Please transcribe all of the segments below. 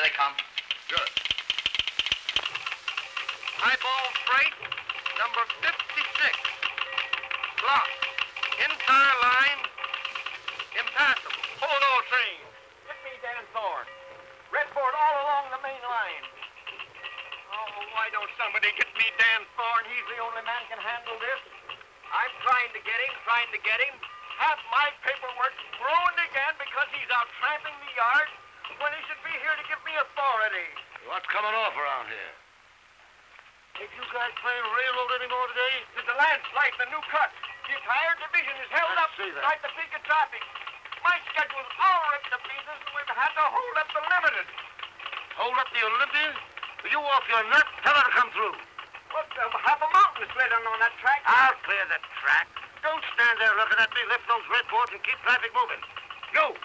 Here they come. Good. Highball freight, number 56. Blocked. Entire line, impassable. Hold all train. Get me Dan Thorne. Redboard all along the main line. Oh, why don't somebody get me Dan Thorne? He's the only man can handle this. I'm trying to get him. Half my paperwork ruined again because he's out tramping the yard when he should be here to give me authority. What's coming off around here? Ain't you guys playing railroad anymore today? There's a landslide in the new cut. The entire division is held up see that. right the peak of traffic. My schedule's all ripped to pieces, and we've had to hold up the limited. Hold up the Olympians? Are you off your nut? Tell her to come through. What, half a mountain slid on that track? I'll clear the track. Don't stand there looking at me. Lift those red boards and keep traffic moving. You,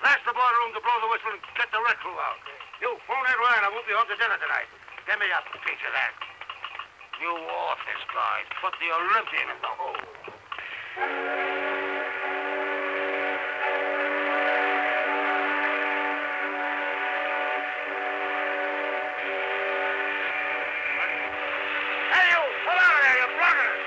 blast the boiler room to blow the whistle and get the wreck crew out. You, phone that Ryan. I won't be home to dinner tonight. Get me up a piece of that. You office guys, put the Olympian in the hole. Hey, you! Pull out of there, you bloggers!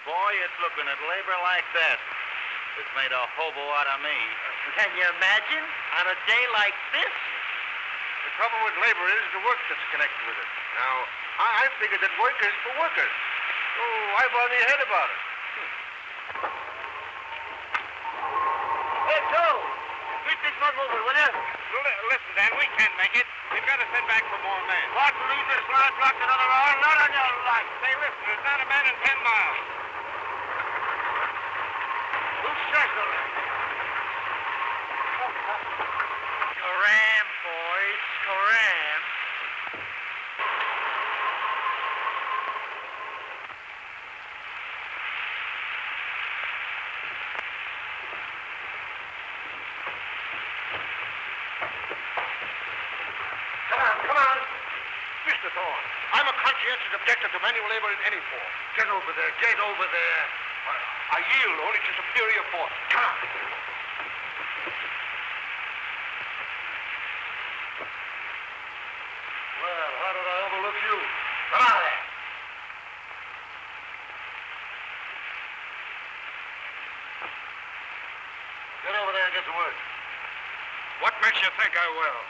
Boy, it's looking at labor like that. It's made a hobo out of me. Can you imagine? On a day like this? The trouble with labor is the work that's connected with it. Now, I figured that work is for workers. So why bother your head about it? Hey, Joe! Keep this one moving, will you? Listen, Dan, we can't make it. We've got to send back for more men. Want to leave this line blocked another hour? Not on your life. Say, listen, there's not a man in 10 miles. Who says so? Scram, boys, scram. Come on. Mr. Thorne, I'm a conscientious objector to manual labor in any form. Get over there. Get over there. I yield only to superior force. Come on. Well, how did I overlook you? Come on there. Get over there and get to work. What makes you think I will?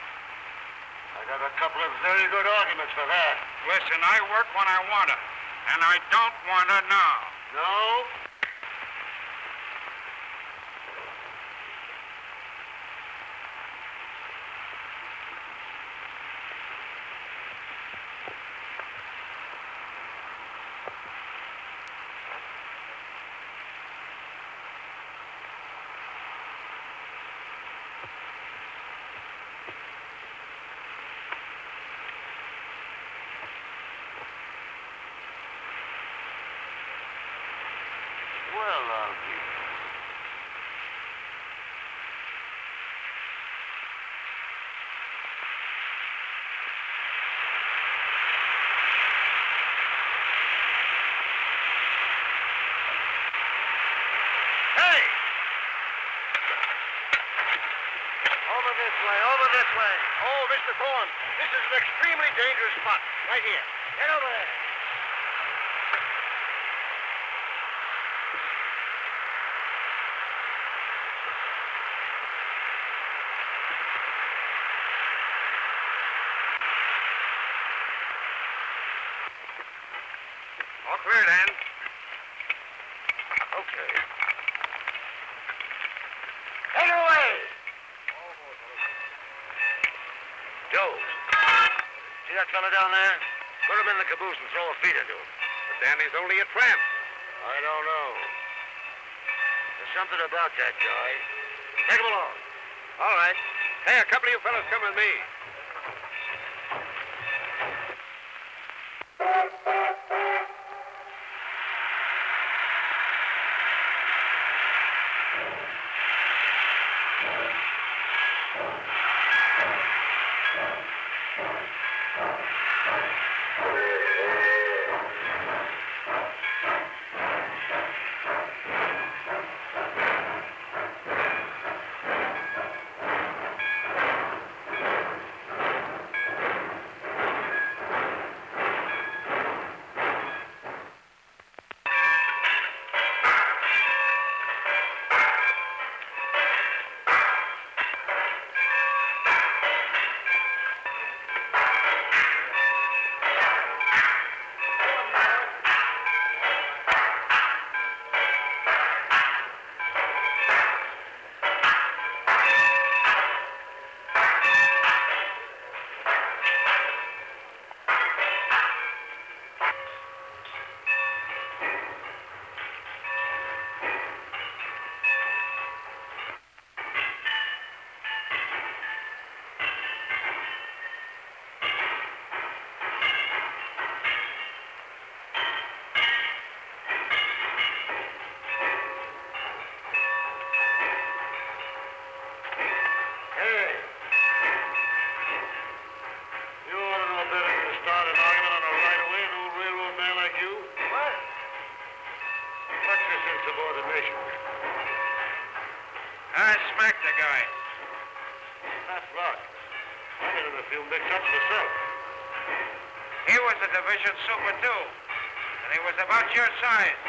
I got a couple of very good arguments for that. Listen, I work when I want to, and I don't want to now. No? Over this way, over this way. Oh, Mr. Thorne, this is an extremely dangerous spot. Right here. Get over there. All clear, Dan. Okay. Take it away! Joe, see that fella down there? Put him in the caboose and throw a feeder to him. But Danny's only a tramp. I don't know. There's something about that guy. Take him along. All right. Hey, a couple of you fellas come with me. I smacked the guy. That's right. I did a few mix-ups myself. He was a division super, too. And he was about your size.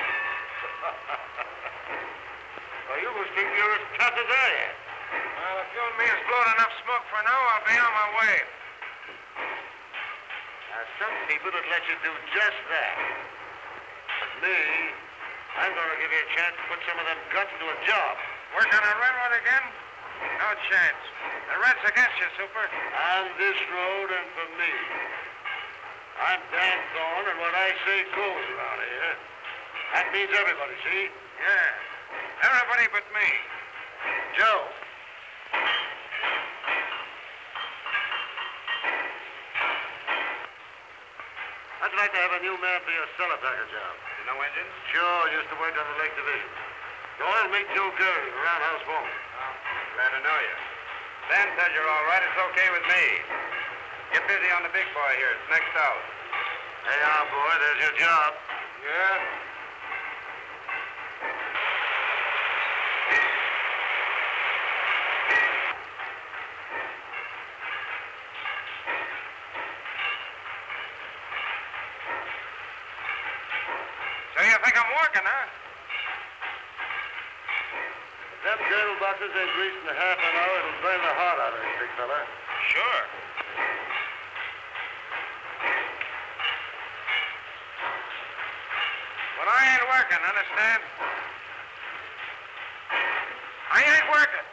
Well, you must think you're as tough as I am. Well, if you and me has blown enough smoke for now, I'll be on my way. Now, some people would let you do just that. But me, I'm going to give you a chance to put some of them guts into a job. Work on a railroad again? No chance. The Red's against you, Super. On this road and for me. I'm Dan Thorne, and what I say goes around here. That means everybody, see? Yeah. Everybody but me. Joe. I'd like to have a new man for your cellar packer job. You know engines? Sure, used to work on the Lake Division. Doyle, meet Joe Gary, the roundhouse foreman. Oh, glad to know you. Dan says you're all right. It's okay with me. Get busy on the big boy here. It's next out. Hey, boy, there's your job. Yeah? So you think I'm working, huh? If them girdle boxes ain't greased in half an hour, it'll burn the heart out of you, big fella. Sure. Well, I ain't working, understand? I ain't working.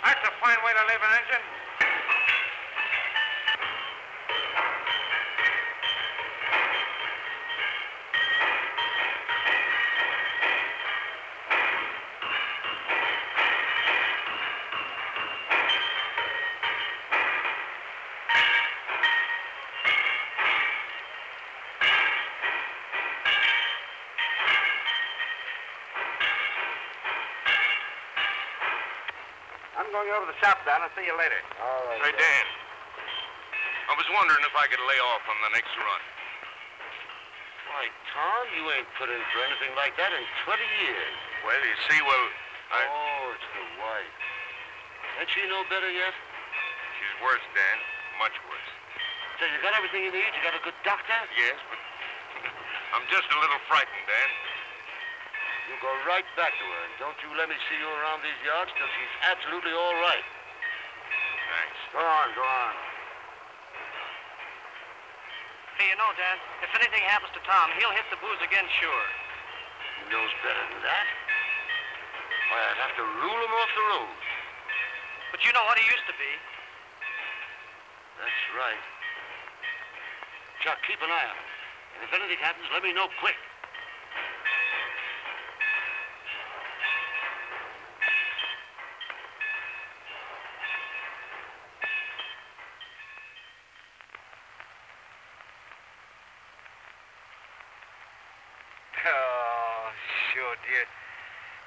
That's a fine way to live an engine. I'm going over to the shop, Dan. I'll see you later. All right. Say, Dan, I was wondering if I could lay off on the next run. Why, Tom, you ain't put in for anything like that in 20 years. Well, you see, Oh, it's the wife. Ain't she no better yet? She's worse, Dan. Much worse. So you got everything you need? You got a good doctor? Yes, but I'm just a little frightened, Dan. You go right back to her, and don't you let me see you around these yards till she's absolutely all right. Thanks. Go on, go on. Hey, you know, Dan, if anything happens to Tom, he'll hit the booze again, sure. He knows better than that. Why, I'd have to rule him off the road. But you know what he used to be. That's right. Chuck, keep an eye on him. And if anything happens, let me know quick. Oh, sure, dear.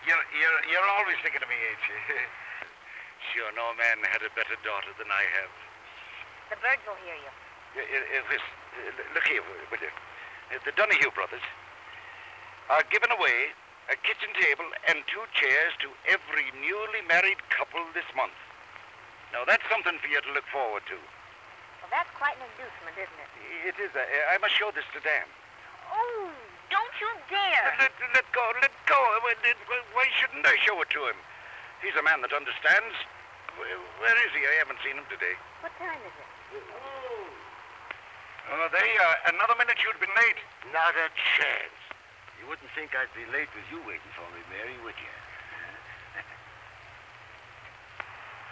You're always thinking of me, ain't you? Sure, no man had a better daughter than I have. The birds will hear you. Look here, will you? The Donahue brothers are giving away a kitchen table and 2 chairs to every newly married couple this month. Now, that's something for you to look forward to. Well, that's quite an inducement, isn't it? It is. I must show this to Dan. Oh, don't you dare. Let go. Why shouldn't I show it to him? He's a man that understands. Where is he? I haven't seen him today. What time is it? Oh, another minute you'd been late. Not a chance. You wouldn't think I'd be late with you waiting for me, Mary, would you?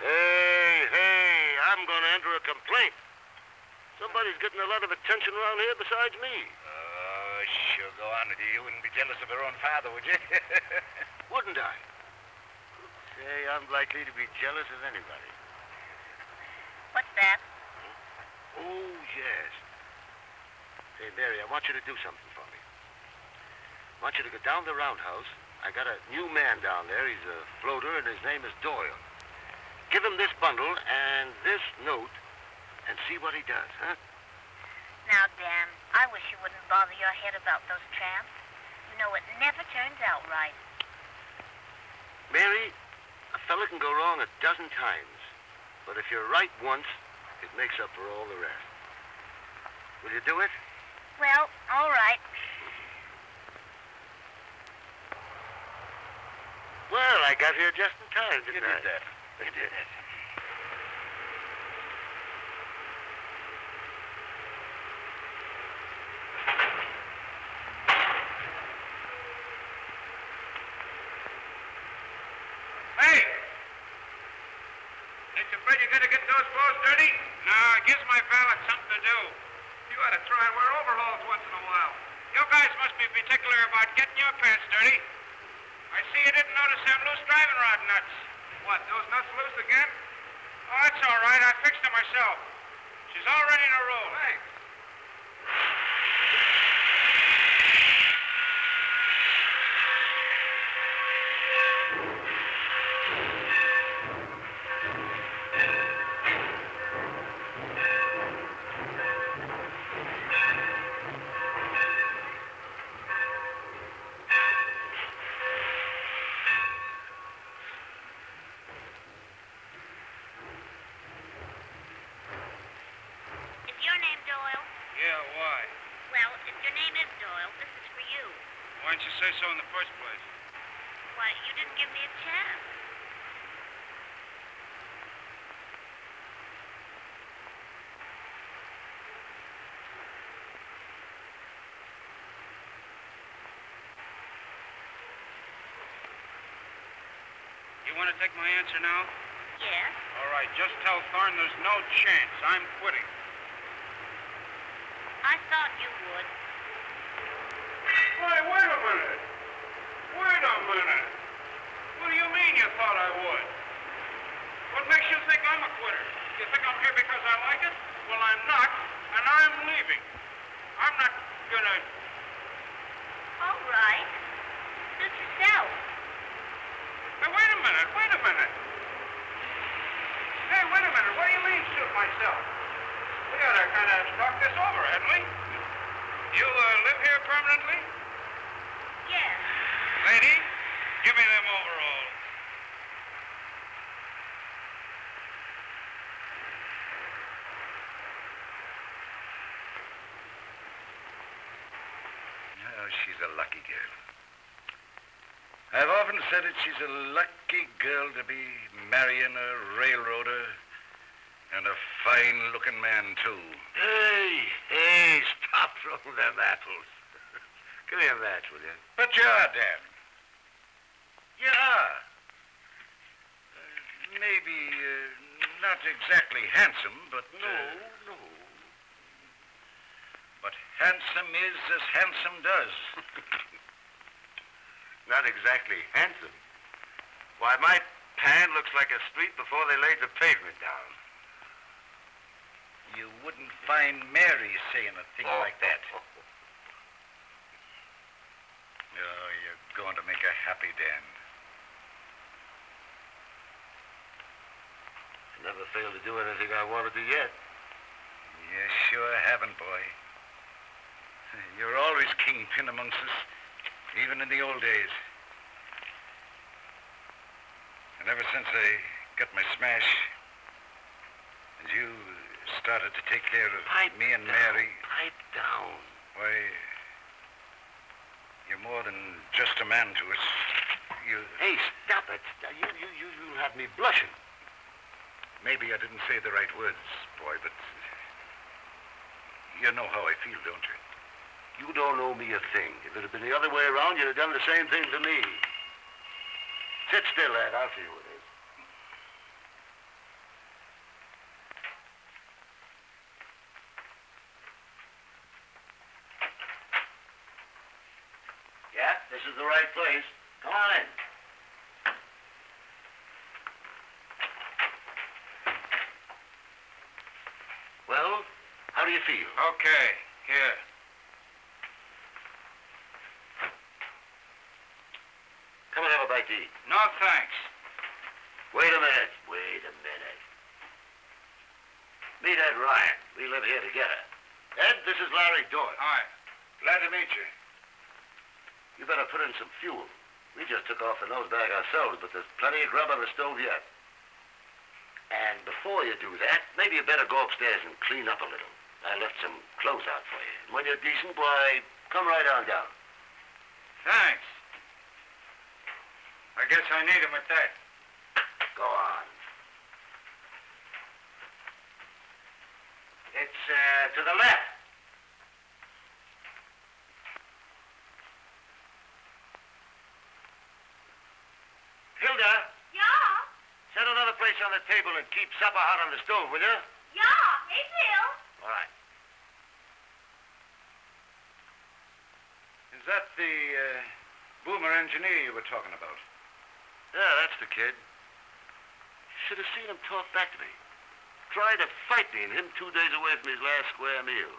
Hey, I'm going to enter a complaint. Somebody's getting a lot of attention around here besides me. Oh, sure, go on. You wouldn't be jealous of her own father, would you? Wouldn't I? Say, I'm likely to be jealous of anybody. What's that? Oh, yes. Say, Mary, I want you to do something for me. I want you to go down the roundhouse. I got a new man down there. He's a floater, and his name is Doyle. Give him this bundle and this note and see what he does, huh? Now, Dan, I wish you wouldn't bother your head about those tramps. You know, it never turns out right. Mary, a fella can go wrong 12 times. But if you're right once, it makes up for all the rest. Will you do it? Well, all right. Well, I got here just in time, didn't I? You did that. I did it. Hey! Ain't you afraid you're going to get those clothes dirty? No, it gives my valet something to do. You ought to try and wear overalls once in a while. You guys must be particular about getting your pants dirty. I see you didn't notice them loose driving rod nuts. What, those nuts loose again? Oh, that's all right. I fixed them myself. She's all ready to roll. Thanks. Why didn't you say so in the first place? Why, you didn't give me a chance. You want to take my answer now? Yes? All right, just tell Thorne there's no chance. I'm quitting. I thought you would. Why, wait a minute. Wait a minute. What do you mean you thought I would? What makes you think I'm a quitter? You think I'm here because I like it? Well, I'm not, and I'm leaving. I'm not gonna... All right. Suit yourself. Hey, wait a minute. Hey, wait a minute. What do you mean, shoot myself? We got a kind of talked this over, hadn't we? You live here permanently? Yes. Lady, give me them overalls. Oh, she's a lucky girl. I've often said it, she's a lucky girl to be marrying a railroader and a fine-looking man, too. Hey, stop throwing them apples. Give me a match, will you? But you are, Dan. You are. Maybe not exactly handsome, but... No. But handsome is as handsome does. Not exactly handsome. Why, my pan looks like a street before they laid the pavement down. You wouldn't find Mary saying a thing like that. Oh, you're going to make her happy, Dan. I never failed to do anything I wanted to yet. You sure haven't, boy. You're always kingpin amongst us, even in the old days. And ever since I got my smash, and you started to take care of me and Mary... Pipe down. Why, you're more than just a man to us. You... Hey, stop it. You have me blushing. Maybe I didn't say the right words, boy, but... You know how I feel, don't you? You don't owe me a thing. If it had been the other way around, you'd have done the same thing to me. Sit still, lad. I'll see who it is. Yeah, this is the right place. Come on in. Well, how do you feel? Okay, here. Come and have a bite to eat. No, thanks. Wait a minute. Meet Ed Ryan. We live here together. Ed, this is Larry Doyle. Hi. Glad to meet you. You better put in some fuel. We just took off the nosebag ourselves, but there's plenty of grub on the stove yet. And before you do that, maybe you better go upstairs and clean up a little. I left some clothes out for you. And when you're decent, why, come right on down. Thanks. I guess I need him at that. Go on. It's to the left. Hilda, Yeah? set another place on the table and keep supper hot on the stove, will you? Yeah, it will. All right. Is that the boomer engineer you were talking about? Yeah, that's the kid. Should have seen him talk back to me. Tried to fight me, and him 2 days away from his last square meal.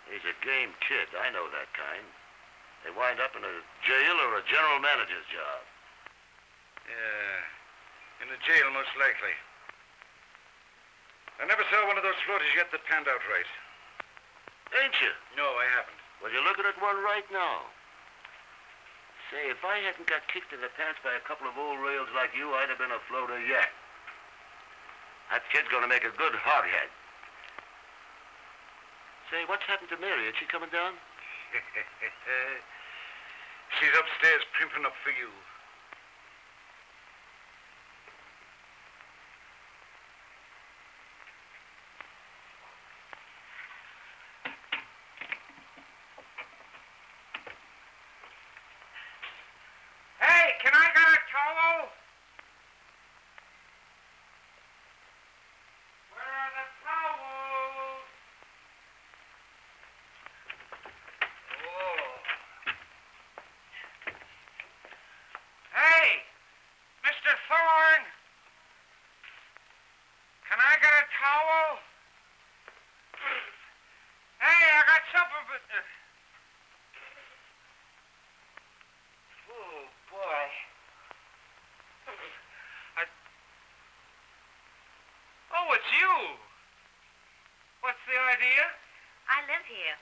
He's a game kid. I know that kind. They wind up in a jail or a general manager's job. Yeah, in a jail, most likely. I never saw one of those floaters yet that panned out right. Ain't you? No, I haven't. Well, you're looking at one right now. Say, if I hadn't got kicked in the pants by a couple of old rails like you, I'd have been a floater yet. That kid's gonna make a good hoghead. Say, what's happened to Mary? Is she coming down? She's upstairs primping up for you. Hey, can I get a towel? Where are the towels? Oh. idea? I live here.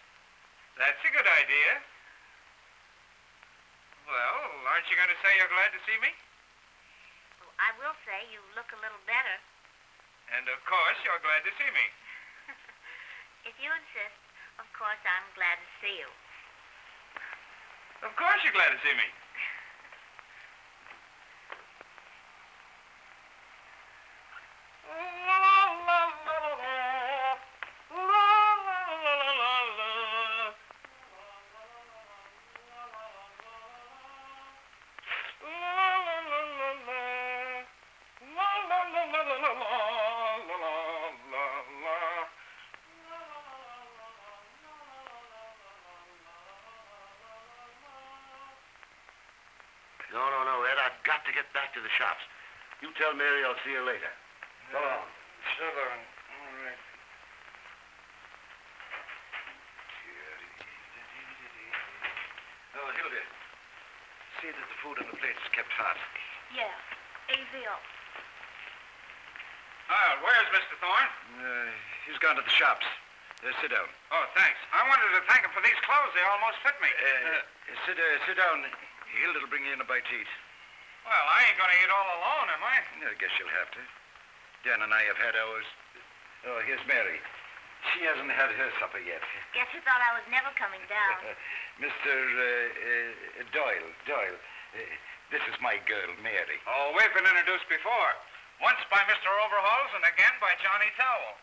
That's a good idea. Well, aren't you going to say you're glad to see me? Well, I will say you look a little better. And of course, you're glad to see me. If you insist, of course I'm glad to see you. Of course you're glad to see me. No, Ed, I've got to get back to the shops. You tell Mary I'll see her later. So long. So long. All right. Oh, Hilda. See that the food on the plate is kept hot. Yeah, A.V.O. Oh, where's Mr. Thorne? He's gone to the shops. Sit down. Oh, thanks. I wanted to thank him for these clothes. They almost fit me. Sit down. Hilda'll bring you in a bite to eat. Well, I ain't going to eat all alone, am I? I guess you'll have to. Dan and I have had ours. Oh, here's Mary. She hasn't had her supper yet. Guess you thought I was never coming down. Mr. Doyle. This is my girl, Mary. Oh, we've been introduced before. Once by Mr. Overhauls and again by Johnny Towel.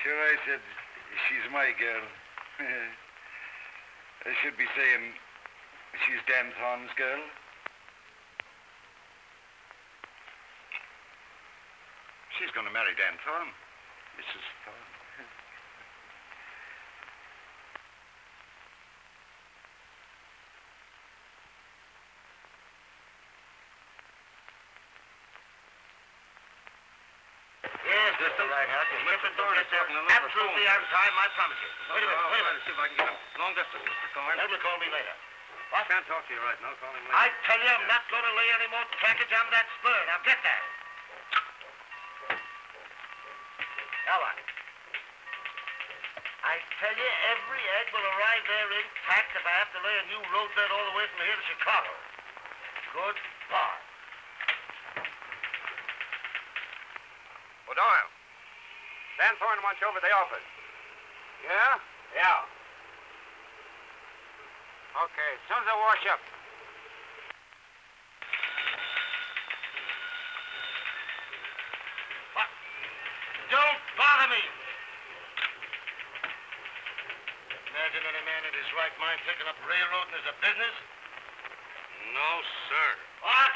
Sure, I said she's my girl. I should be saying she's Dan Thorne's girl. She's going to marry Dan Thorne. Mrs. Thorne. Yes, Mr. Lightheart. Mr. Thorne is absolutely on time, I promise you. Wait a minute. See if I can get him. Long distance, Mr. Thorne. Tell him to call me later. What? Can't talk to you right now. Call him later. I tell you, I'm not going to lay any more trackage on that spur. Now get that. Now what? I tell you, every egg will arrive there intact if I have to lay a new road bed all the way from here to Chicago. Good bar. Well, Doyle. Dan Thorne wants you over at the office. Yeah? Yeah. Okay, as soon as I wash up. What? Don't bother me! Imagine any man in his right mind picking up railroading as a business? No, sir. What?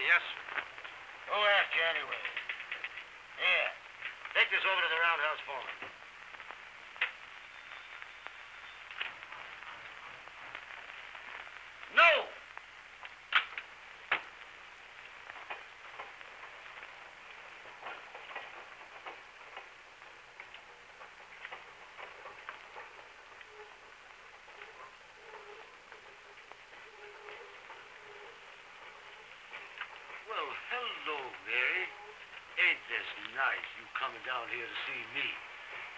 Yes. Who asked you anyway? Here, take this over to the roundhouse foreman. No! Well, hello, Mary. Ain't this nice, you coming down here to see me?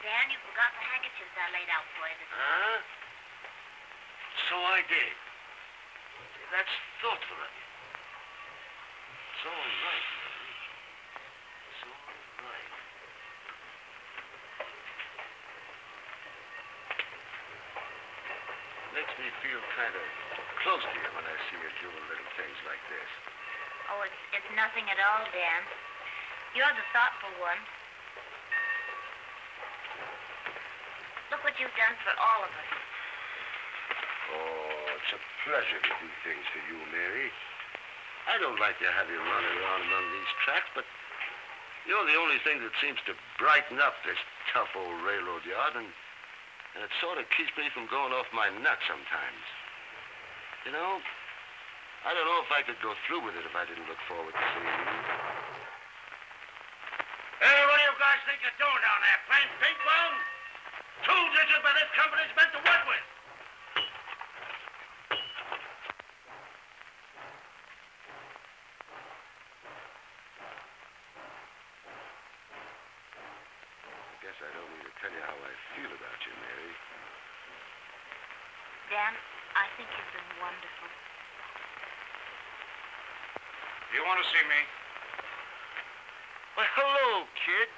Dan, you forgot the handkerchiefs I laid out for you this morning. Huh? So I did. That's thoughtful of you. It's all right, Mary. It's all right. Makes me feel kind of close to you when I see you doing little things like this. Oh, it's nothing at all, Dan. You're the thoughtful one. Look what you've done for all of us. Oh, it's a pleasure to do things for you, Mary. I don't like to have you running around among these tracks, but you're the only thing that seems to brighten up this tough old railroad yard, and it sort of keeps me from going off my nut sometimes. You know, I don't know if I could go through with it if I didn't look forward to seeing you. Hey, what do you guys think you're doing down there? Playing ping pong? 2 digits by this company's meant to work with. guess I don't need to tell you how I feel about you, Mary. Dan, I think you've been wonderful. You want to see me? Well, hello, kid.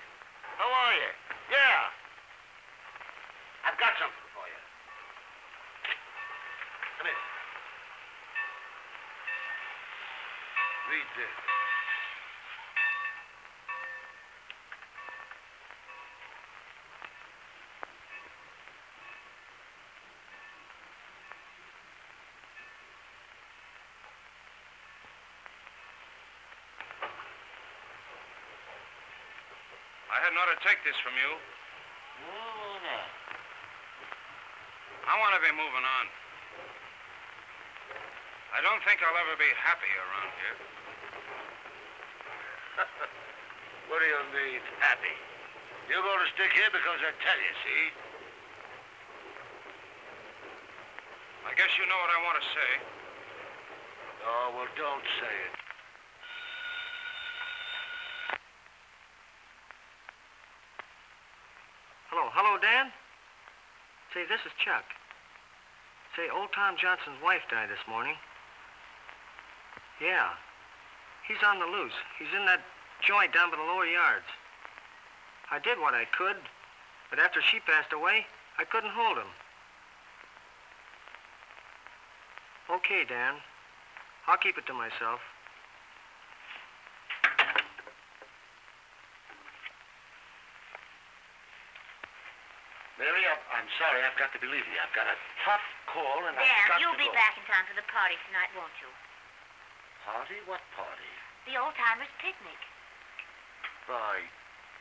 How are you? Yeah. I've got something for you. Come here. Read this. I hadn't ought to take this from you. Oh, no. I want to be moving on. I don't think I'll ever be happy around here. What do you mean, happy? You're going to stick here because I tell you, see? I guess you know what I want to say. Oh, well, don't say it. Hello, Dan? Say, this is Chuck. Say, old Tom Johnson's wife died this morning. Yeah. He's on the loose. He's in that joint down by the lower yards. I did what I could, but after she passed away, I couldn't hold him. Okay, Dan. I'll keep it to myself. Mary, I'm sorry. I've got to be leaving you. I've got a tough call, and I've Dan, got you'll to be go. back in time for the party tonight, won't you? Party? What party? The old-timers' picnic. By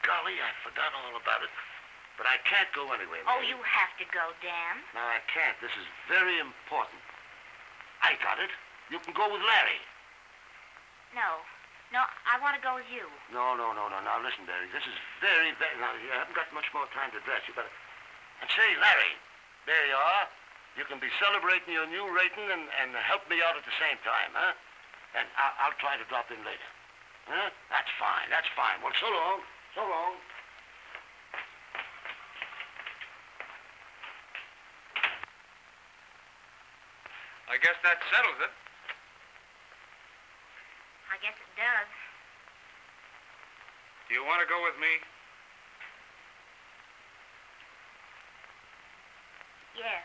golly, I forgot all about it. But I can't go anyway, Oh, Mary. you have to go, Dan. No, I can't. This is very important. I got it. You can go with Larry. No, I want to go with you. No. Now, listen, Mary. This is very... Now, you haven't got much more time to dress. You better... And say, Larry, there you are. You can be celebrating your new rating and help me out at the same time, huh? And I'll try to drop in later. Huh? That's fine. Well, so long. So long. I guess that settles it. I guess it does. Do you want to go with me? Yes.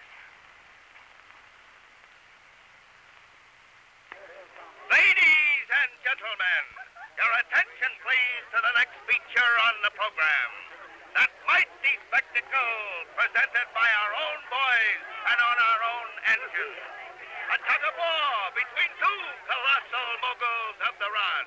Ladies and gentlemen, your attention please to the next feature on the program. That mighty spectacle presented by our own boys and on our own engine. A tug-of-war between two colossal moguls of the rod.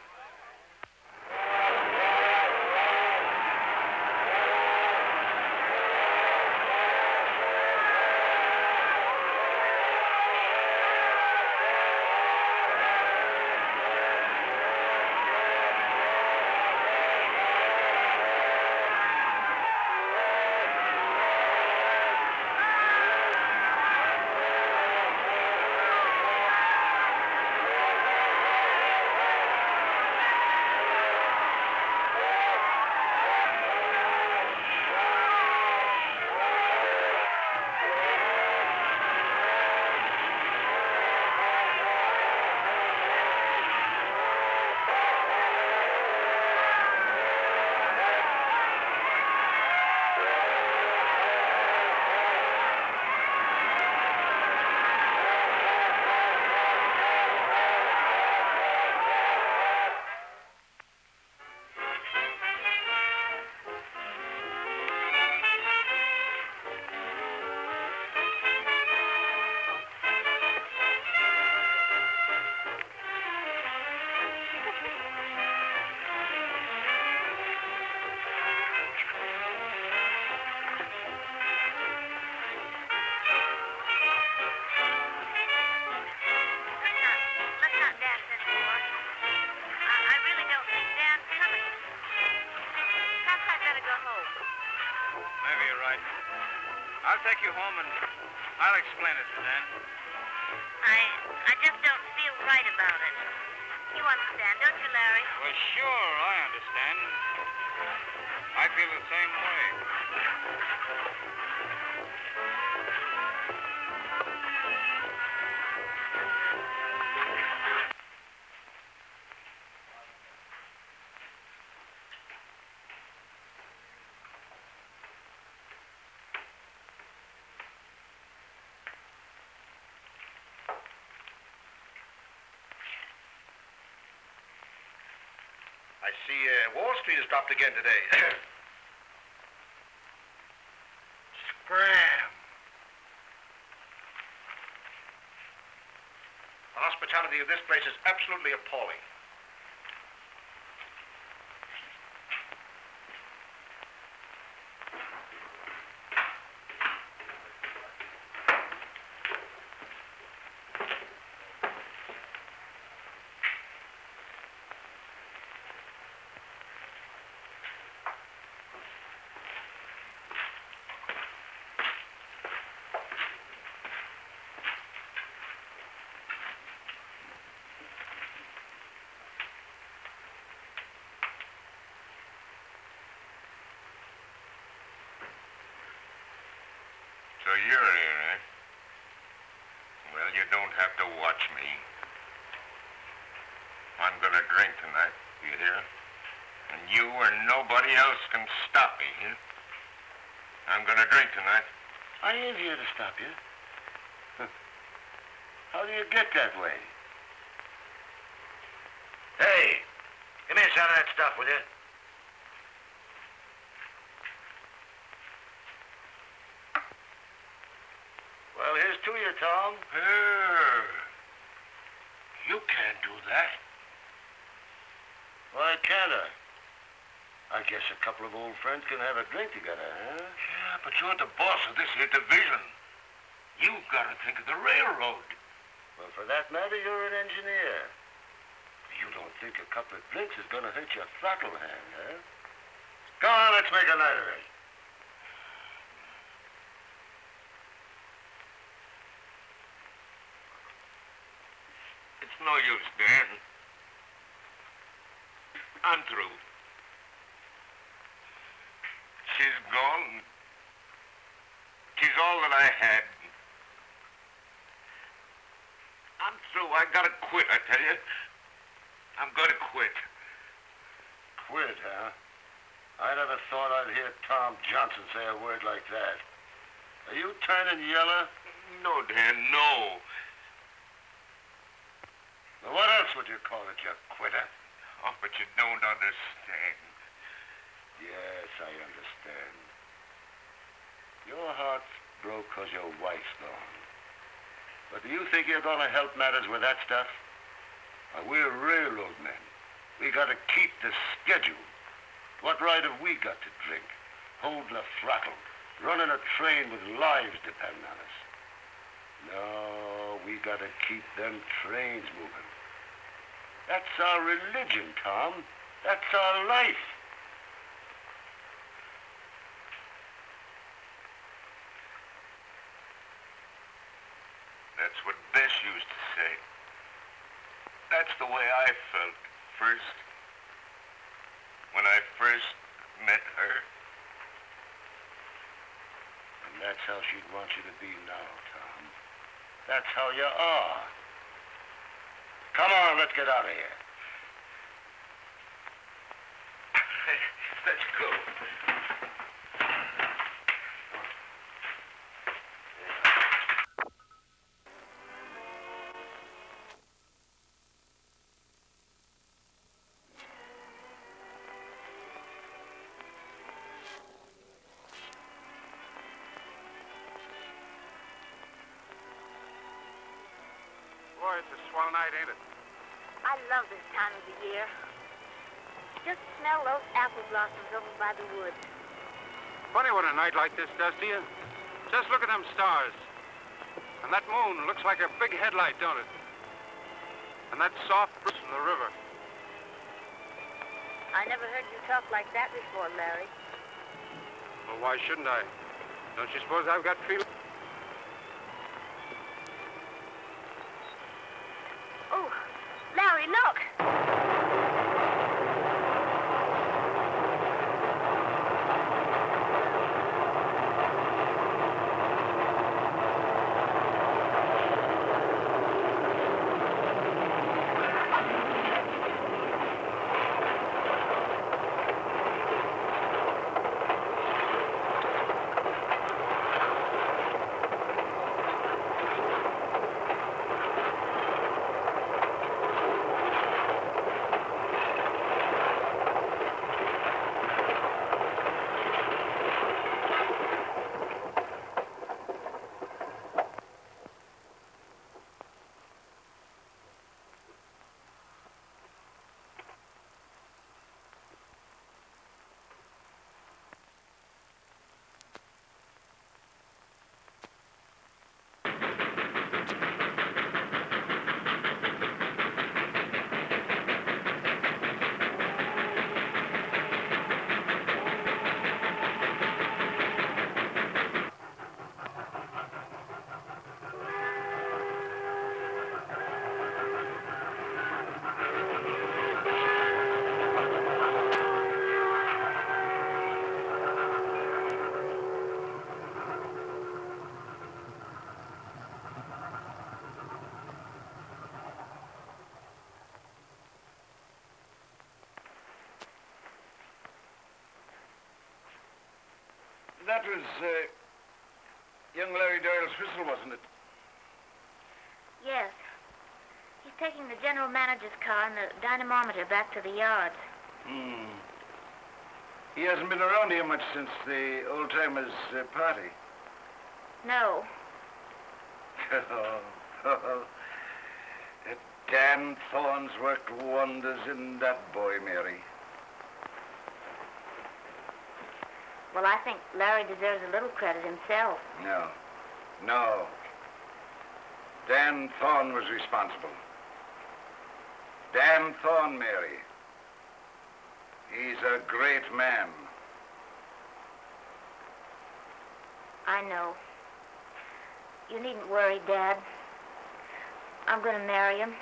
I'll take you home and I'll explain it to Dan. I just don't feel right about it. You understand, don't you, Larry? Well, sure, I understand. I feel the same way. I see Wall Street has dropped again today. Scram. The hospitality of this place is absolutely appalling. So you're here, eh? Well, you don't have to watch me. I'm gonna drink tonight, you hear? And you or nobody else can stop me, huh? I'm gonna drink tonight. I ain't here to stop you. How do you get that way? Hey, give me a shot of that stuff, will you? Well, here's to you, Tom. You can't do that. Why can't I? I guess a couple of old friends can have a drink together, huh? Yeah, but you're the boss of this here division. You've got to think of the railroad. Well, for that matter, you're an engineer. You don't think a couple of drinks is going to hurt your throttle hand, huh? Come on, let's make a night of it. It's no use, Dan. I'm through. She's gone. She's all that I had. I'm through. I gotta quit, I tell you. I'm gonna quit. Quit, huh? I never thought I'd hear Tom Johnson say a word like that. Are you turning yellow? No, Dan, no. Well, what else would you call it, you quitter? Oh, but you don't understand. Yes, I understand. Your heart's broke 'cause your wife's gone. But do you think you're going to help matters with that stuff? We're railroad men. We got to keep the schedule. What right have we got to drink? Holding a throttle, running a train with lives depending on us. No, we got to keep them trains moving. That's our religion, Tom. That's our life. That's what Bess used to say. That's the way I felt first. When I first met her. And that's how she'd want you to be now, Tom. That's how you are. Come on, let's get out of here. Let's go. Boy, it's a swell night, ain't it? I love this time of the year. Just smell those apple blossoms over by the woods. Funny what a night like this does to you. Just look at them stars. And that moon looks like a big headlight, don't it? And that soft breeze from the river. I never heard you talk like that before, Larry. Well, why shouldn't I? Don't you suppose I've got feelings? Oh, Larry, look! That was young Larry Doyle's whistle, wasn't it? Yes. He's taking the general manager's car and the dynamometer back to the yards. He hasn't been around here much since the old-timers' party. No. That damn Thorne's worked wonders in that boy, Mary. Well, I think Larry deserves a little credit himself. No. Dan Thorne was responsible. Dan Thorne, Mary. He's a great man. I know. You needn't worry, Dad. I'm going to marry him.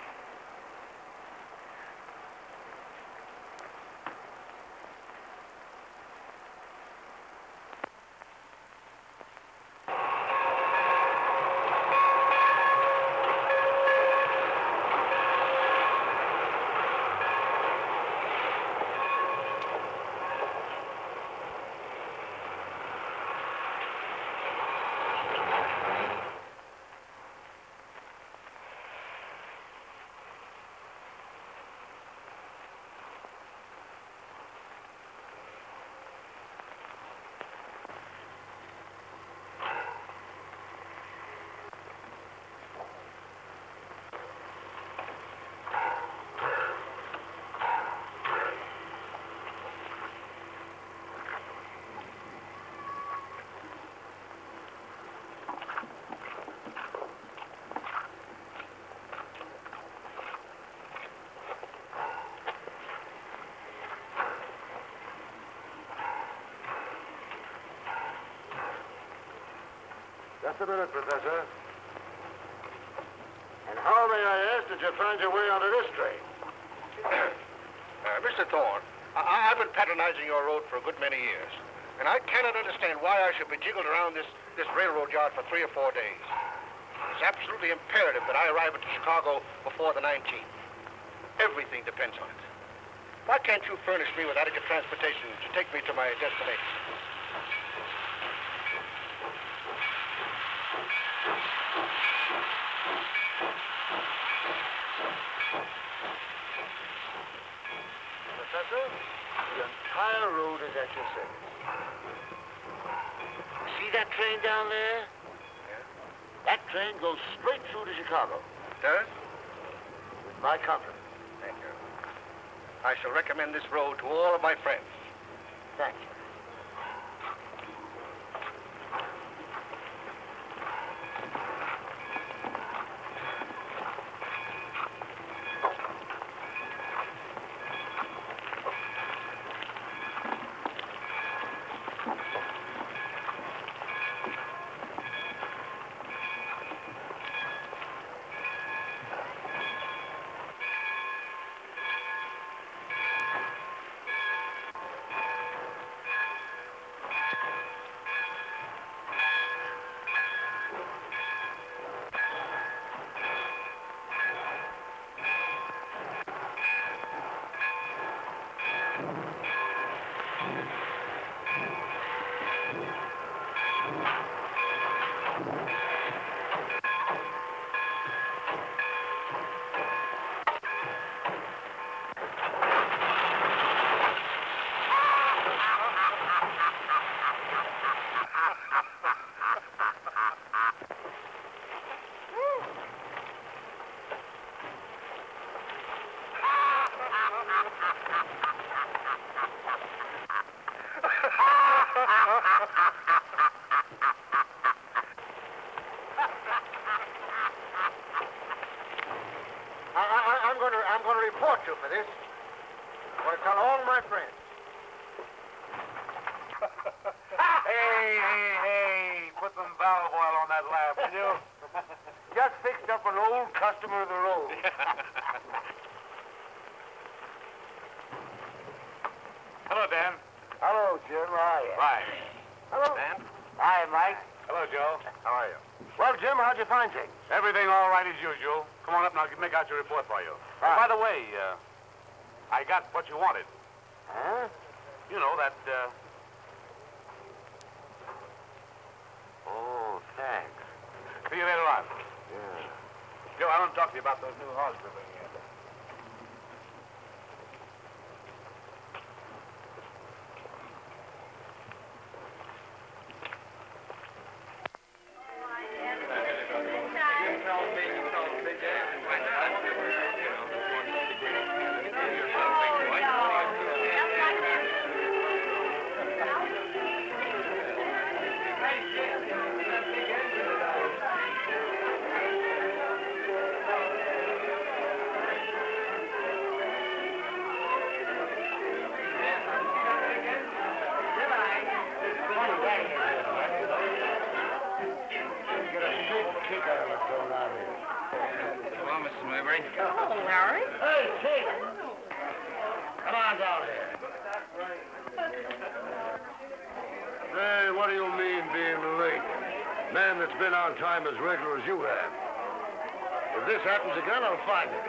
Just a minute, Professor. And how, may I ask, did you find your way onto this train? Mr. Thorne, I've been patronizing your road for a good many years, and I cannot understand why I should be jiggled around this railroad yard for 3 or 4 days. It's absolutely imperative that I arrive at Chicago before the 19th. Everything depends on it. Why can't you furnish me with adequate transportation to take me to my destination? Professor, the entire road is at your service. See that train down there? Yeah. That train goes straight through to Chicago. Does? With my company. Thank you. I shall recommend this road to all of my friends. Thank you. I'm going to report you for this. I'm going to tell all my friends. Hey, put some valve oil on that laugh, will you? Just fixed up an old customer of the road. Hello, Dan. Hello, Jim. How are you? Fine. Hello. Dan? Hi, Mike. Hello, Joe. How are you? Well, Jim, how'd you find things? Everything all right as usual. Come on up and I'll make out your report for you. Right. By the way, I got what you wanted. Huh? You know, that I want to talk to you about those new horses we're bringing in. What do you mean being late? Man that's been on time as regular as you have. If this happens again, I'll find it.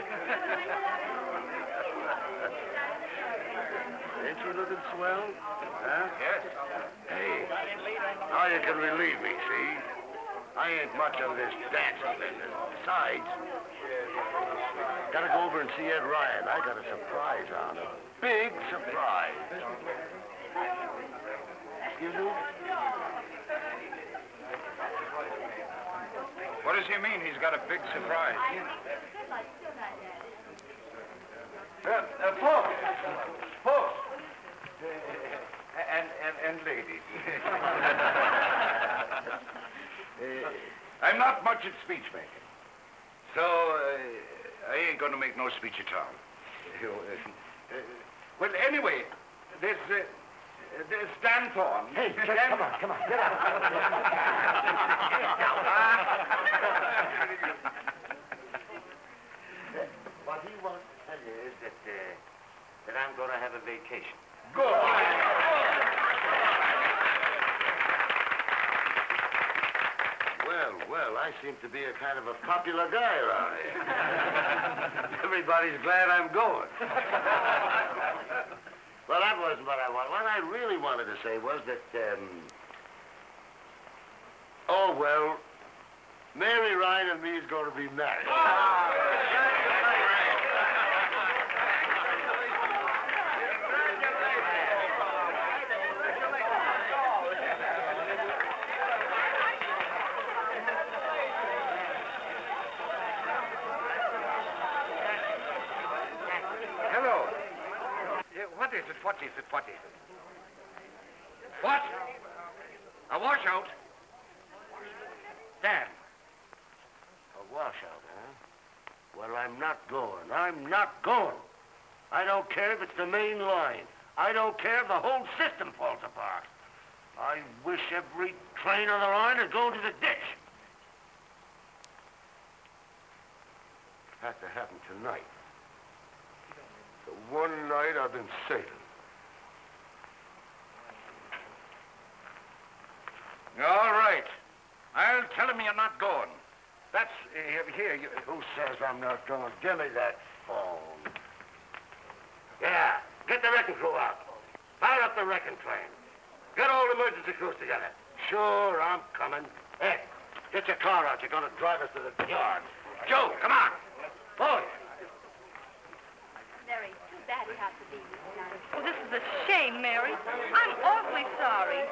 Ain't you looking swell? Huh? Yes. Hey, now you can relieve me, see? I ain't much of this dancing business. Besides, gotta go over and see Ed Ryan. I got a surprise on him. Big surprise. Excuse me? What does he mean he's got a big surprise? Folks. And ladies. I'm not much at speech making. So, I ain't going to make no speech at all. Well, anyway, there's Stan Thorne. Hey, come on, get out. What he wants to tell you is that I'm going to have a vacation. Good. Well, I seem to be a kind of a popular guy around here. Everybody's glad I'm going. Well, that wasn't what I wanted. What I really wanted to say was that, oh, well, Mary Ryan and me is going to be married. Hello. What is it? What is it? What is it? What? A washout? Dan. A washout, huh? Well, I'm not going. I'm not going. I don't care if it's the main line. I don't care if the whole system falls apart. I wish every train on the line had gone to the ditch. It had to happen tonight. The one night I've been saving. All right. I'll tell him you're not going. That's, here, you... Who says I'm not going? Give me that phone. Yeah, get the wrecking crew out. Fire up the wrecking train. Get all the emergency crews together. Sure, I'm coming. Ed, get your car out. You're going to drive us to the yard. Joe, come on. Boys. Mary, too bad you have to be here tonight. Oh, this is a shame, Mary. I'm awfully sorry.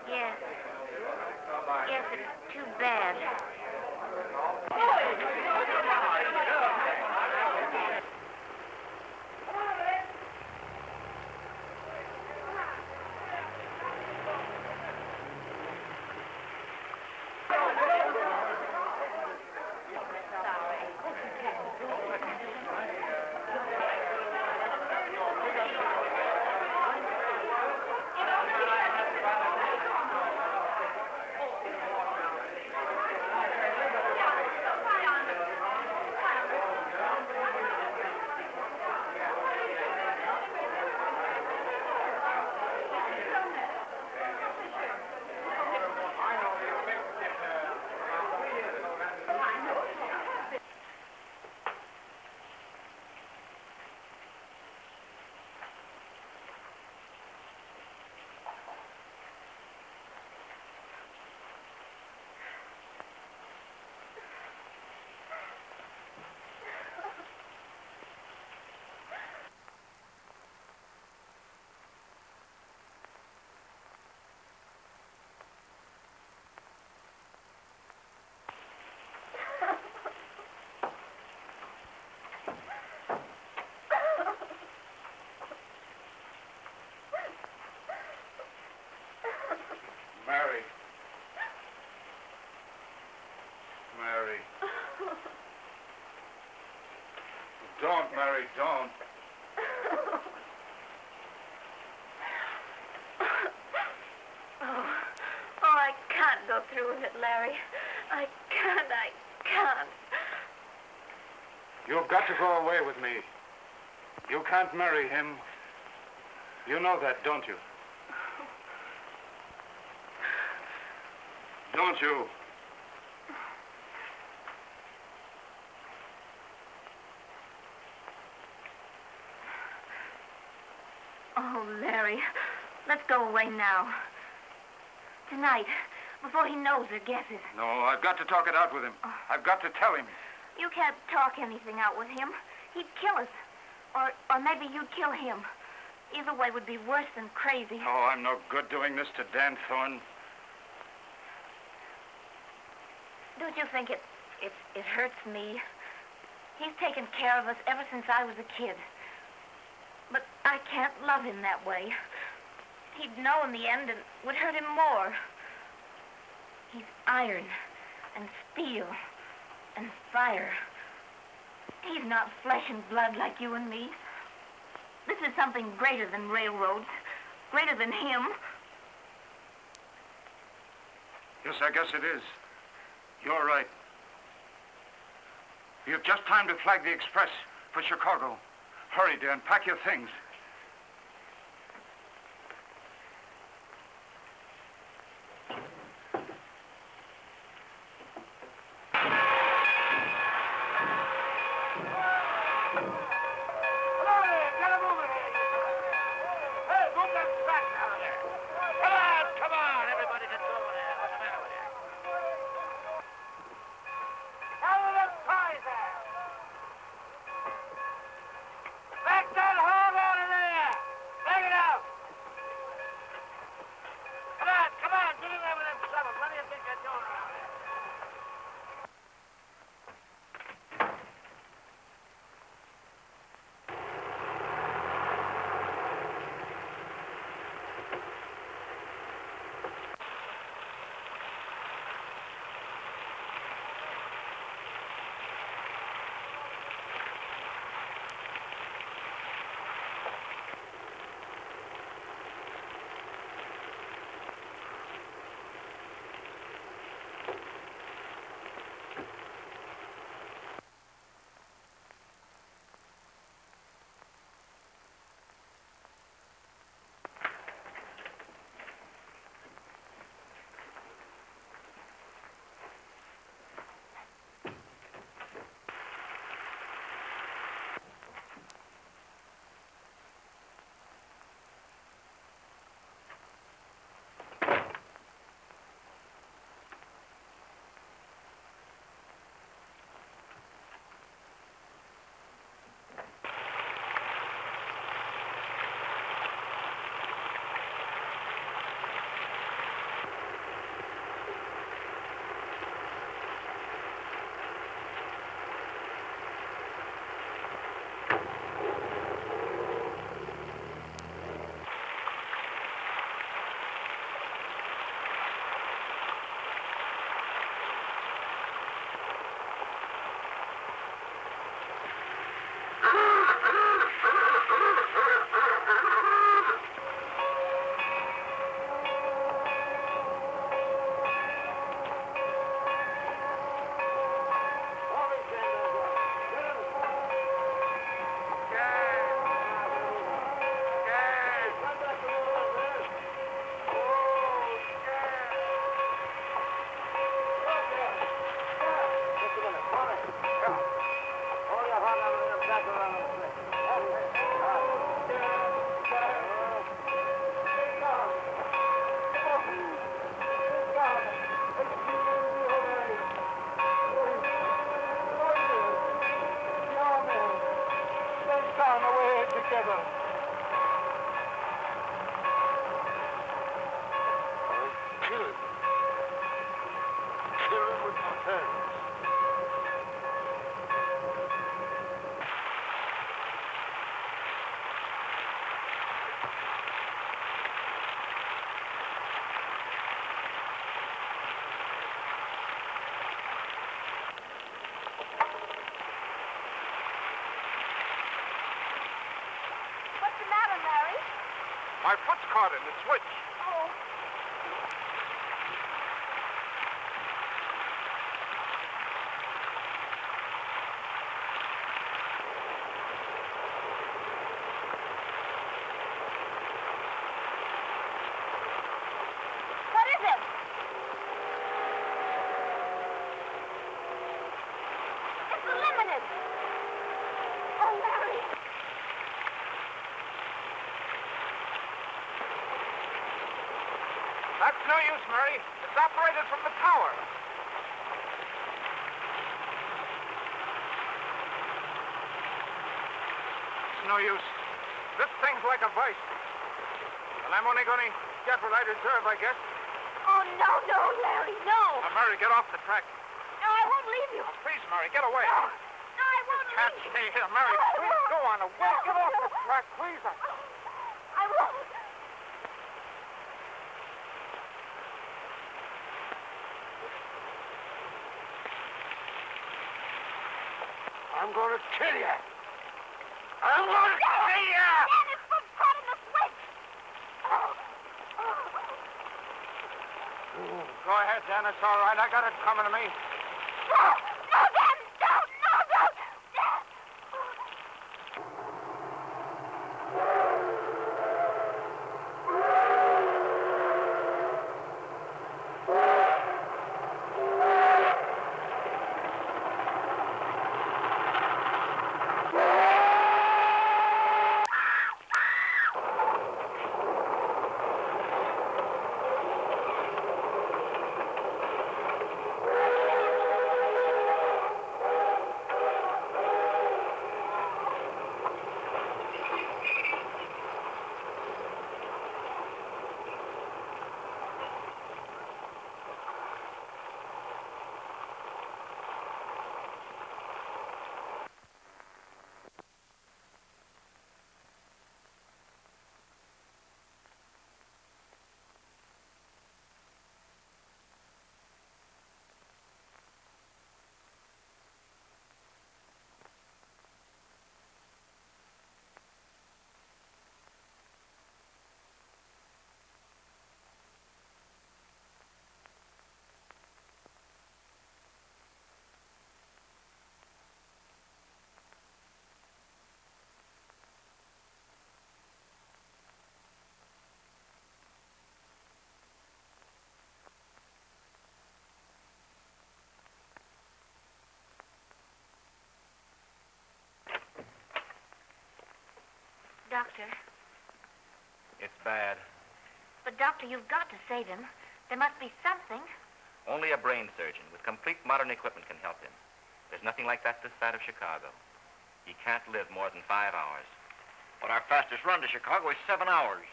Yes. Yes, it's too bad. Don't, Mary, don't. Oh, I can't go through with it, Larry. I can't. You've got to go away with me. You can't marry him. You know that, don't you? Don't you? Oh, Larry, let's go away now. Tonight, before he knows or guesses. No, I've got to talk it out with him. I've got to tell him. You can't talk anything out with him. He'd kill us. Or maybe you'd kill him. Either way would be worse than crazy. Oh, I'm no good doing this to Dan Thorne. Don't you think it hurts me? He's taken care of us ever since I was a kid. But I can't love him that way. He'd know in the end and would hurt him more. He's iron and steel and fire. He's not flesh and blood like you and me. This is something greater than railroads, greater than him. Yes, I guess it is. You're right. You've just time to flag the express for Chicago. Hurry, dear, and pack your things. Back that hog on caught in the switch. Oh. What is it? It's limited. Oh, Mary. That's no use, Mary. It's operated from the tower. It's no use. This thing's like a vice. And I'm only going to get what I deserve, I guess. Oh, no, Larry, no. Now, Mary, get off the track. No, I won't leave you. Now, please, Mary, get away. No, I won't Can't leave you. stay here, Mary. No, I Please won't. go on away. Get off the track, please. I won't. I'm going to kill you. I'm going to kill you. Dennis was caught in the switch. Go ahead, Dennis. All right, I got it coming to me. No, Dennis, don't. No, don't. Doctor. It's bad. But, Doctor, you've got to save him. There must be something. Only a brain surgeon with complete modern equipment can help him. There's nothing like that this side of Chicago. He can't live more than 5 hours. But our fastest run to Chicago is 7 hours.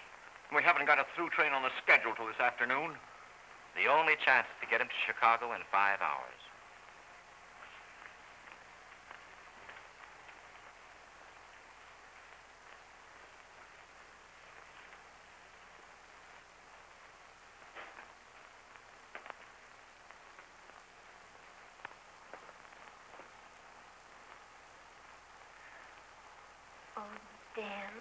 We haven't got a through train on the schedule till this afternoon. The only chance is to get him to Chicago in 5 hours. Oh, Dan.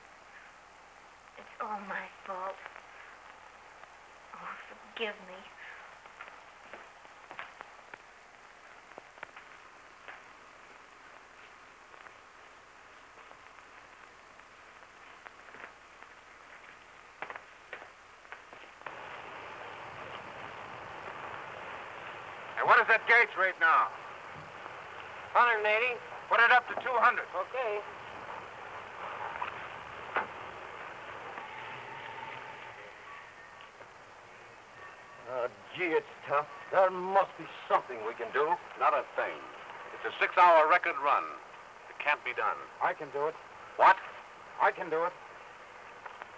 It's all my fault. Oh, forgive me. Hey, what is that gauge rate now? 180. Put it up to 200. Okay. Gee, it's tough. There must be something we can do. Not a thing. It's a 6-hour record run. It can't be done. I can do it. What? I can do it.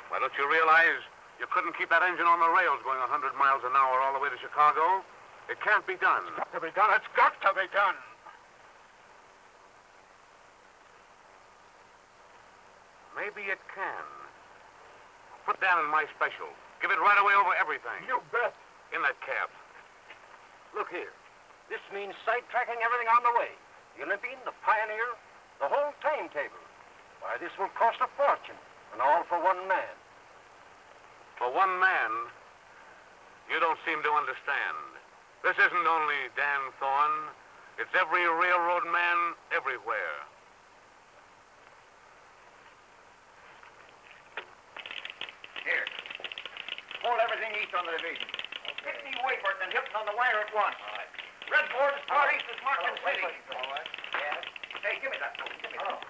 Why, don't you realize you couldn't keep that engine on the rails going 100 miles an hour all the way to Chicago? It can't be done. It's got to be done. It's got to be done. Maybe it can. Put down in my special. Give it right away over everything. You bet. In that cab. Look here. This means sidetracking everything on the way. The Olympian, the Pioneer, the whole timetable. Why, this will cost a fortune, and all for one man. For one man, you don't seem to understand. This isn't only Dan Thorne. It's every railroad man everywhere. Here. Hold everything east on the division. Get me Waybert and Hilton on the wire at once. All right. Red board as far east as Martin City. All right. Yes. Hey, give me that. Give me that.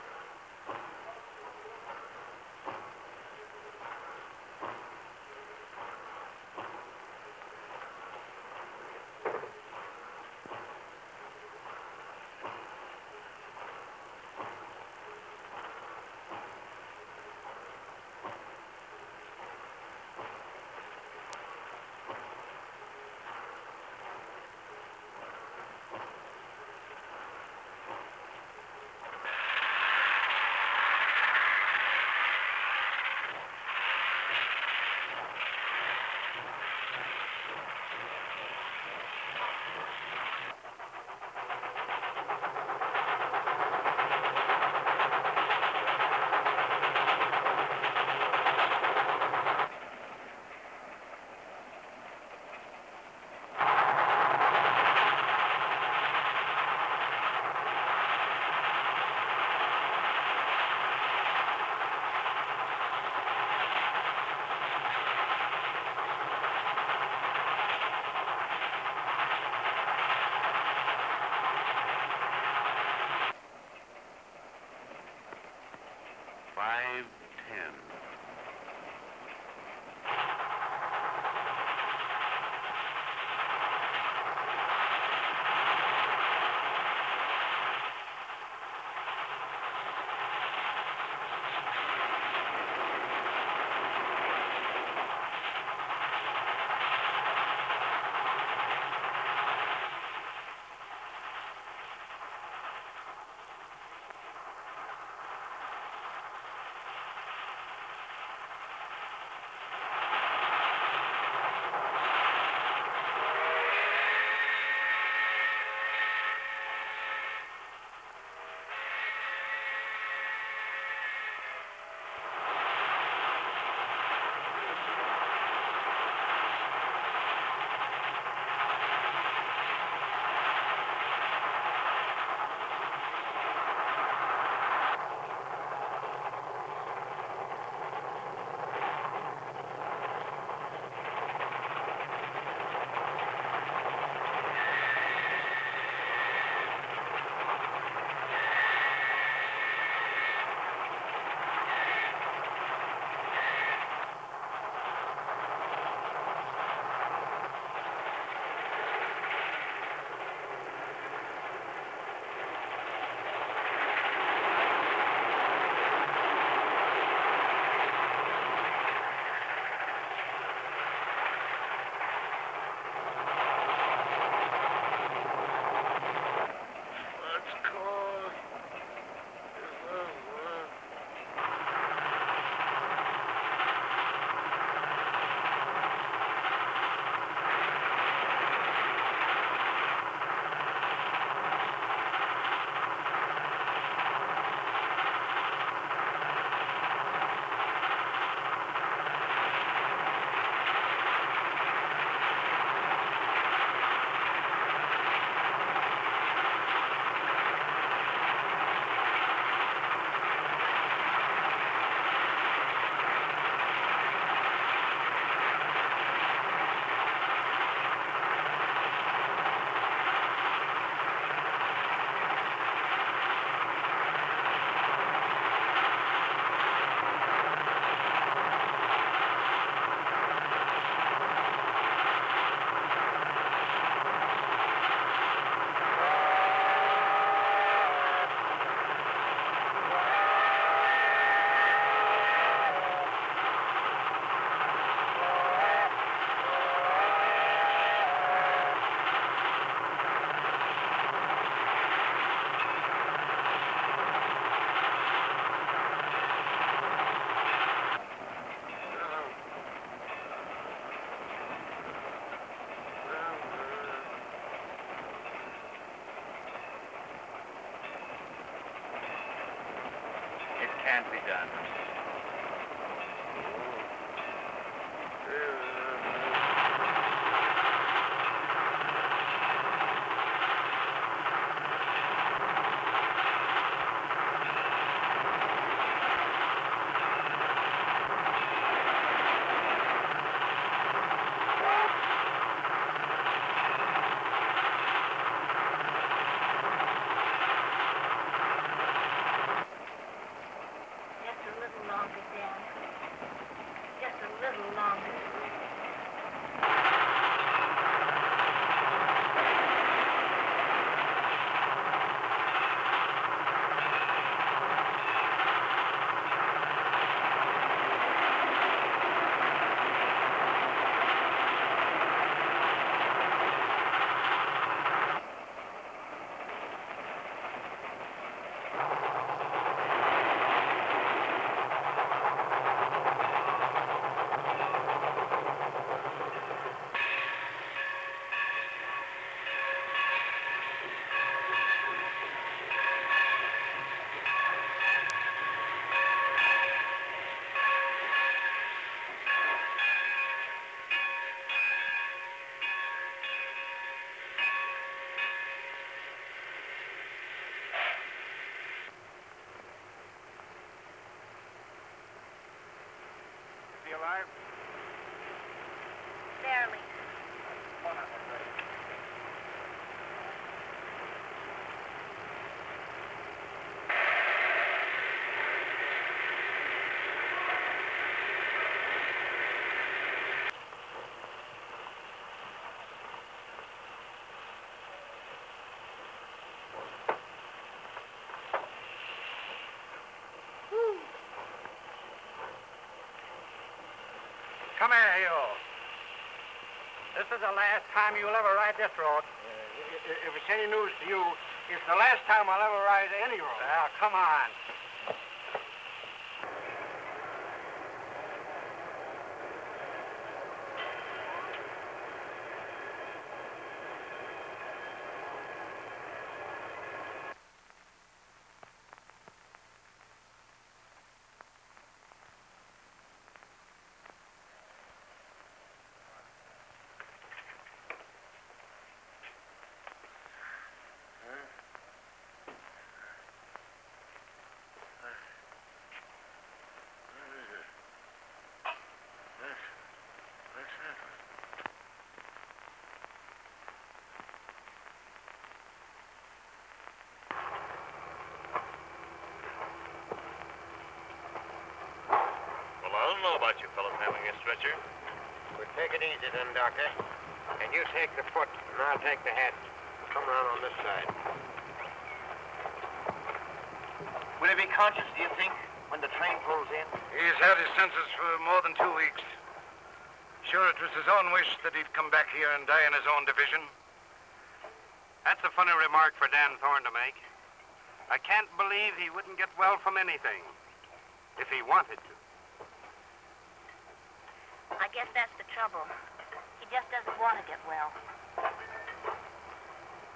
Can't be done. Come here, you. This is the last time you'll ever ride this road. If it's any news to you, it's the last time I'll ever ride any road. Now, come on. I don't know about you fellas having a stretcher. We'll take it easy then, Doctor. And you take the foot, and I'll take the head. Come around on this side. Will he be conscious, do you think, when the train pulls in? He's had his senses for more than 2 weeks. Sure, it was his own wish that he'd come back here and die in his own division. That's a funny remark for Dan Thorne to make. I can't believe he wouldn't get well from anything, if he wanted to. I guess that's the trouble. He just doesn't want to get well.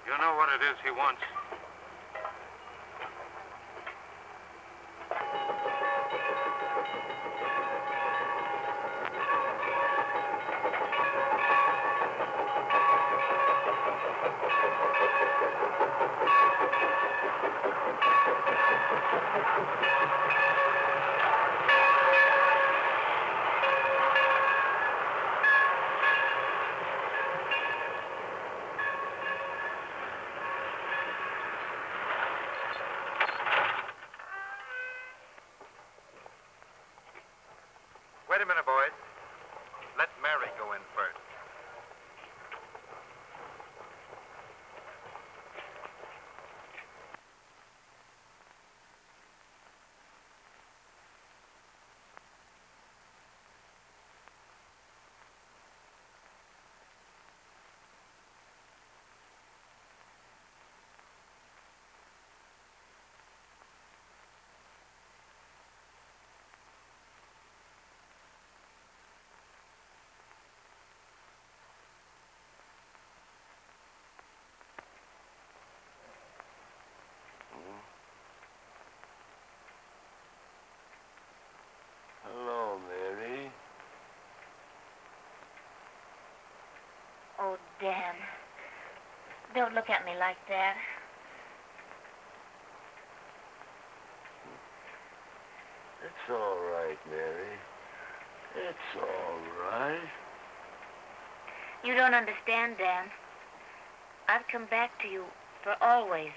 You know what it is he wants. Wait a minute, boys. Let Mary go in first. Hello, Mary. Oh, Dan. Don't look at me like that. It's all right, Mary. It's all right. You don't understand, Dan. I've come back to you for always.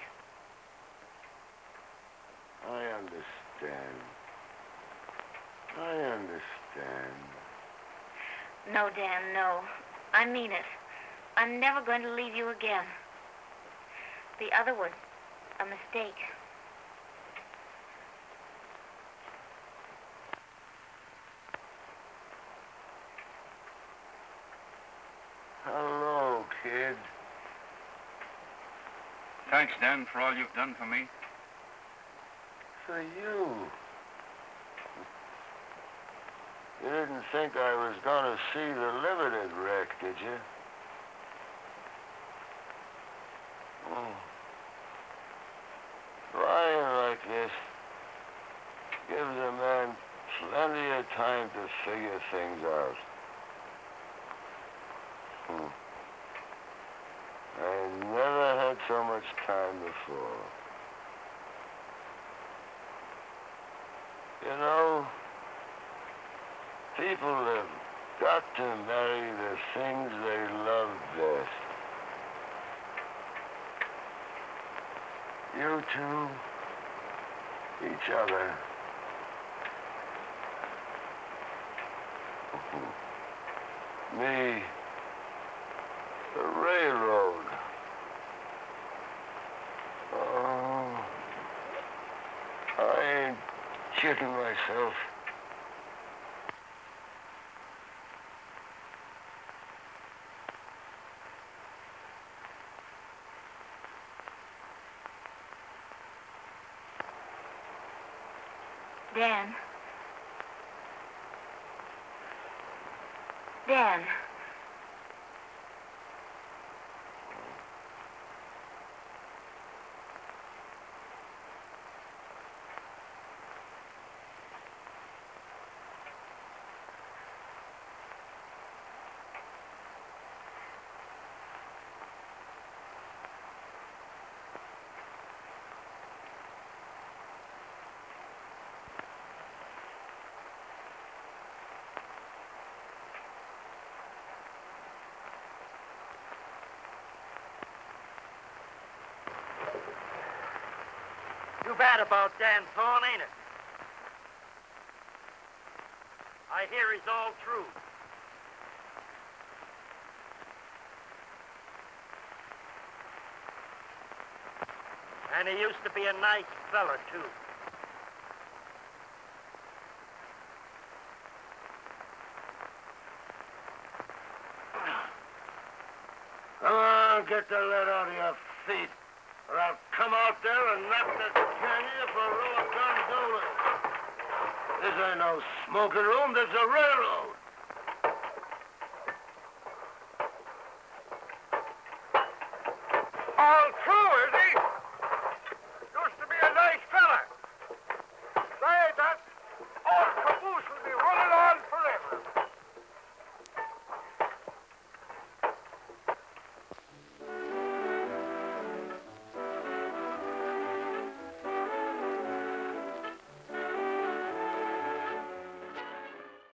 I understand. I understand. No, Dan, no. I mean it. I'm never going to leave you again. The other was a mistake. Hello, kid. Thanks, Dan, for all you've done for me. For you. You didn't think I was going to see the limited wreck, did you? Oh. Lying like this gives a man plenty of time to figure things out. I never had so much time before. You know, people have got to marry the things they love best. You two, each other. Me, the railroad. Oh, I ain't kidding myself. Dan. Dan. Too bad about Dan Thorne, ain't it? I hear he's all true. And he used to be a nice fella, too. Come on, get the lead out of your feet, or I'll come out there and knock the can you for a row of gun dollars. This ain't no smoking room, this is a railroad.